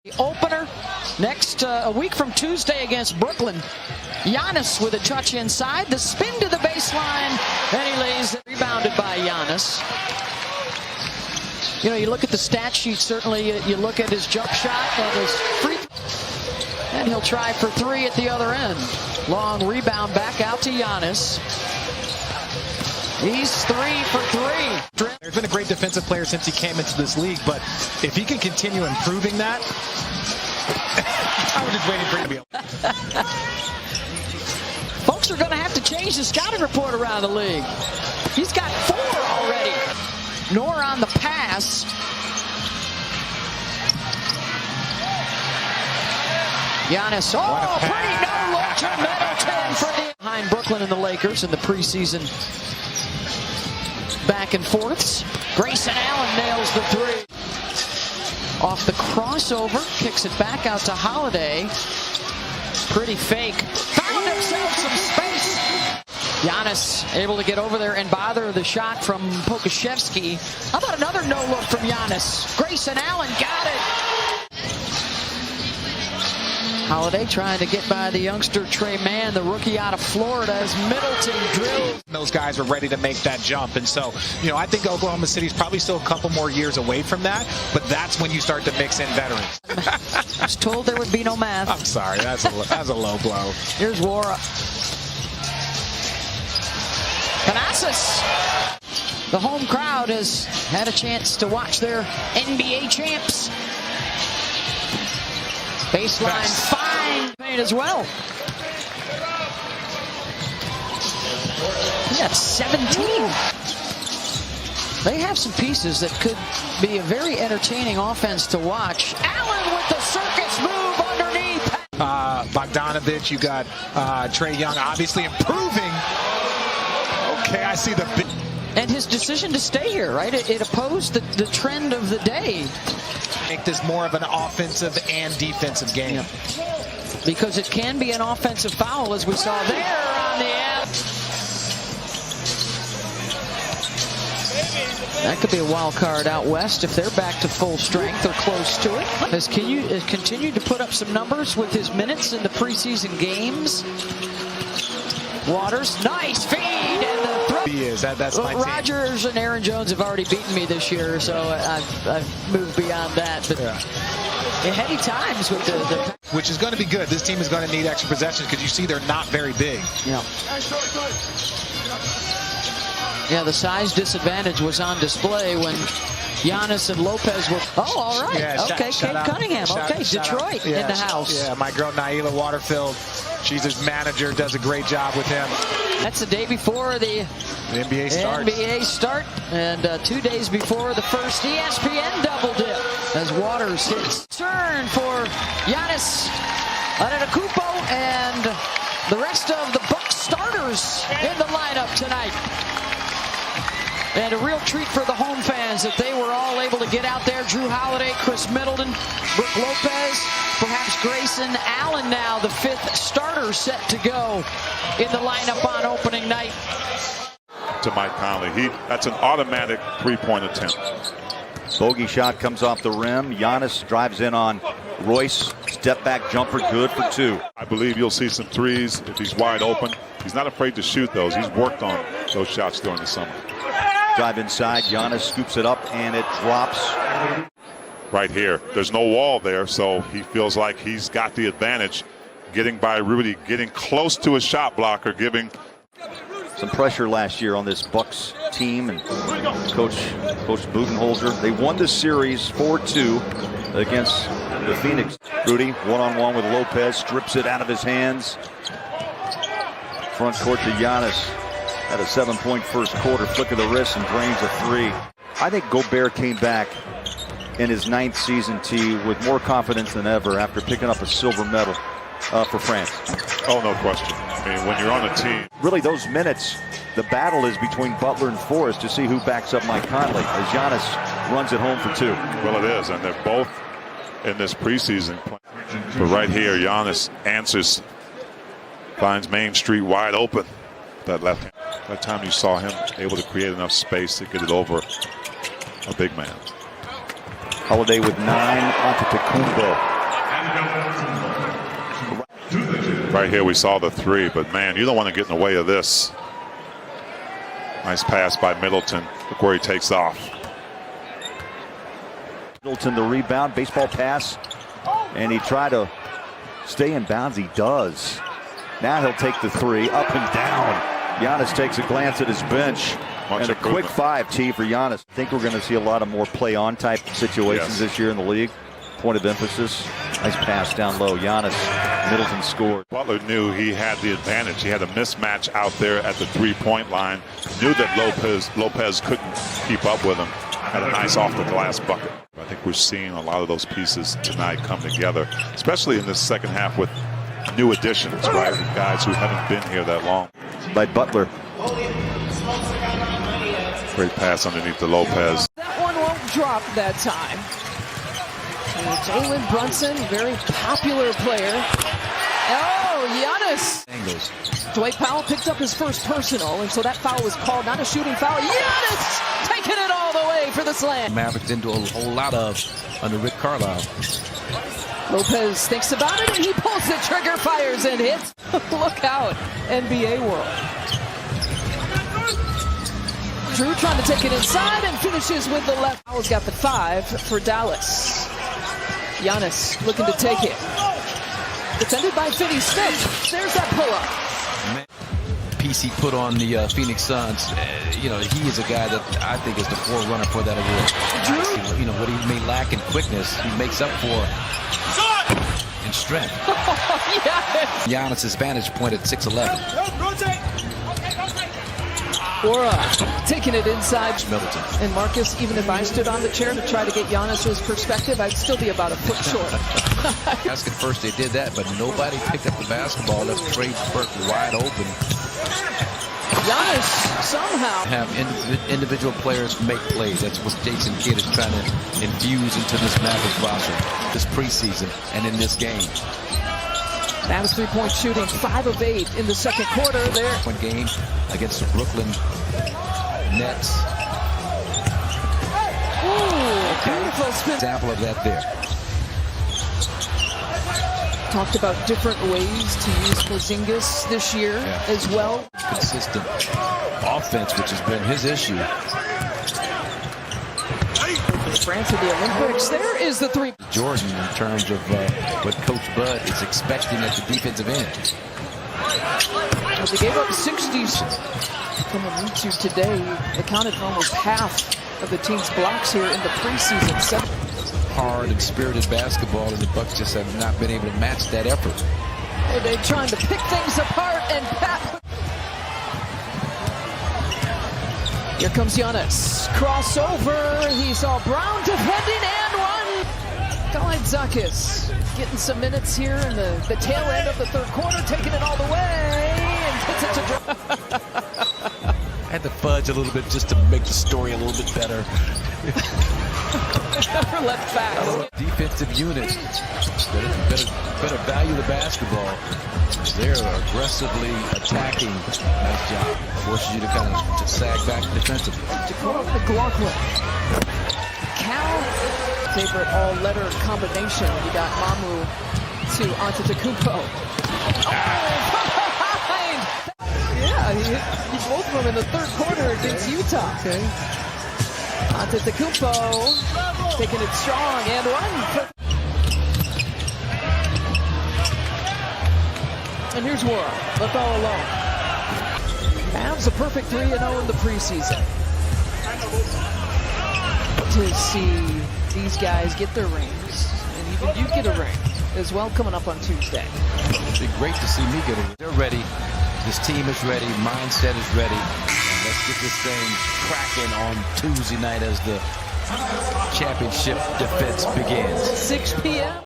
The opener next a week from Tuesday against Brooklyn. Giannis with a touch inside, the spin to the baseline, and he lays it. Rebounded by Giannis. You know, you look at the stat sheet, certainly you look at his jump shot and his free, and he'll try for three at the other end. Long rebound back out to Giannis. He's 3 for 3. He's been a great defensive player since he came into this league, but if he can continue improving that, I was just waiting for him to be able. Folks are going to have to change the scouting report around the league. He's got 4 already. Nor on the pass. Giannis, pretty no-look to Middleton for the behind Brooklyn and the Lakers in the preseason back and forths. Grayson Allen nails the 3. Off the crossover, kicks it back out to Holiday. Pretty fake. Found himself some space. Giannis able to get over there and bother the shot from Pokashevsky. How about another no-look from Giannis? Grayson Allen got it. Holiday trying to get by the youngster Trey Mann, the rookie out of Florida, as Middleton drills. Those guys are ready to make that jump. And so, you know, I think Oklahoma City's probably still a couple more years away from that, but that's when you start to mix in veterans. I was told there would be no math. I'm sorry, that's a low blow. Here's Wara. Thanasis. The home crowd has had a chance to watch their NBA champs. Baseline fine paint as well. He got 17. They have some pieces that could be a very entertaining offense to watch. Allen with the circus move underneath. Bogdanovich, you got Trae Young obviously improving. Okay, I see the... And his decision to stay here, right? It opposed the trend of the day. Make this more of an offensive and defensive game. Yeah. Because it can be an offensive foul, as we saw there on the end. That could be a wild card out west if they're back to full strength or close to it. Has continued to put up some numbers with his minutes in the preseason games. Waters, nice feed, and the throw. He is. That's my team. Rodgers and Aaron Jones have already beaten me this year, so I've moved beyond that. But in heady times with the which is going to be good. This team is going to need extra possessions because you see they're not very big. Yeah. Yeah, the size disadvantage was on display when Giannis and Lopez were... Oh, all right. Yeah, okay, Kate Cunningham. Detroit in the house. Yeah, my girl Naila Waterfield. She's his manager, does a great job with him. That's the day before the NBA start, and 2 days before the first ESPN double dip as Waters hits. Turn for Giannis Antetokounmpo and the rest of the Bucks starters in the lineup tonight. And a real treat for the home fans that they were all able to get out there. Jrue Holiday, Khris Middleton, Brook Lopez, perhaps Grayson Allen now, the 5th starter set to go in the lineup on opening night. To Mike Conley. That's an automatic three-point attempt. Bogey shot comes off the rim. Giannis drives in on Royce. Step back jumper, good for 2. I believe you'll see some threes if he's wide open. He's not afraid to shoot those. He's worked on those shots during the summer. Drive inside, Giannis scoops it up and it drops. Right here. There's no wall there, so he feels like he's got the advantage. Getting by Rudy, getting close to his shot blocker, giving some pressure last year on this Bucks team, and Coach Budenholzer. They won the series 4-2 against the Phoenix. Rudy one-on-one with Lopez, strips it out of his hands. Front court to Giannis. Had a 7-point first quarter, flick of the wrist and drains a 3. I think Gobert came back in his 9th season, T, with more confidence than ever after picking up a silver medal for France. Oh, no question. I mean, when you're on a team. Really, those minutes, the battle is between Butler and Forrest to see who backs up Mike Conley as Giannis runs it home for 2. Well, it is, and they're both in this preseason. But right here, Giannis answers, finds Main Street wide open. That left hand. That time you saw him able to create enough space to get it over a big man. Holiday with 9, Antetokounmpo Right here we saw the three, but man, you don't want to get in the way of this. Nice pass by Middleton. Look where he takes off. Middleton the rebound, baseball pass, and he tried to stay in bounds. He does. Now he'll take the three, up and down. Giannis takes a glance at his bench. And a quick 5-T for Giannis. I think we're going to see a lot of more play-on type situations this year in the league. Point of emphasis. Nice pass down low. Giannis, Middleton scored. Butler knew he had the advantage. He had a mismatch out there at the three-point line. Knew that Lopez couldn't keep up with him. Had a nice off-the-glass bucket. I think we're seeing a lot of those pieces tonight come together, especially in this second half with new additions, right? With guys who haven't been here that long. By Butler. Great pass underneath the Lopez. That one won't drop that time. Jalen Brunson, very popular player. Oh, Giannis. Angles. Dwight Powell picked up his first personal, and so that foul was called, not a shooting foul. Giannis taking it all the way for the slam. Mavericks didn't do a whole lot of under Rick Carlisle. Lopez thinks about it, and he pulls the trigger, fires, and hits. Look out, NBA world. Jrue trying to take it inside and finishes with the left. Powell's got the 5 for Dallas. Giannis looking to take it. Defended by Finney Smith. There's that pull-up. Piece he put on the Phoenix Suns. You know, he is a guy that I think is the forerunner for that award. Jrue? You know, what he may lack in quickness, he makes up for in strength. Giannis' vantage point at 6'11". Bora taking it inside. Middleton. And Marcus, even if I stood on the chair to try to get Giannis's perspective, I'd still be about a foot short. Asking first they did that, but nobody picked up the basketball. Left Trey Burke wide open. Giannis somehow Have individual players make plays. That's what Jason Kidd is trying to infuse into this Mavericks roster this preseason and in this game. Mavs three-point shooting, 5 of 8 in the second quarter there. One game against the Brooklyn Nets. Ooh, beautiful spin. Example of that there. Talked about different ways to use Porzingis this year as well. Consistent offense, which has been his issue. France for the Olympics. There is the 3. Jordan in terms of what Coach Bud is expecting at the defensive end. Well, they gave up 60s. Coming into today, accounted for almost half of the team's blocks here in the preseason. Hard and spirited basketball, and the Bucks just have not been able to match that effort. Oh, they're trying to pick things apart, and Pat. Here comes Giannis. Crossover. He saw Brown defending and one. Galaitzakis getting some minutes here in the tail end of the third quarter, taking it all the way and gets it to I had to fudge a little bit just to make the story a little bit better. Never left fast. Defensive unit better value the basketball. They're aggressively attacking. Nice job. Forces you to kind of sag back defensively. McLaughlin. Cal, favorite all-letter combination. You got Mamu to Antetokounmpo. Oh, behind! Yeah, he hit both of them in the third quarter against Utah. Okay. Antetokounmpo taking it strong and one. And here's Wara, left all alone. Mavs a perfect 3-0 in the preseason. To see these guys get their rings, and even you get a ring as well coming up on Tuesday. It'd be great to see me get a ring. They're ready. This team is ready. Mindset is ready. And let's get this thing cracking on Tuesday night as the championship defense begins. 6 p.m.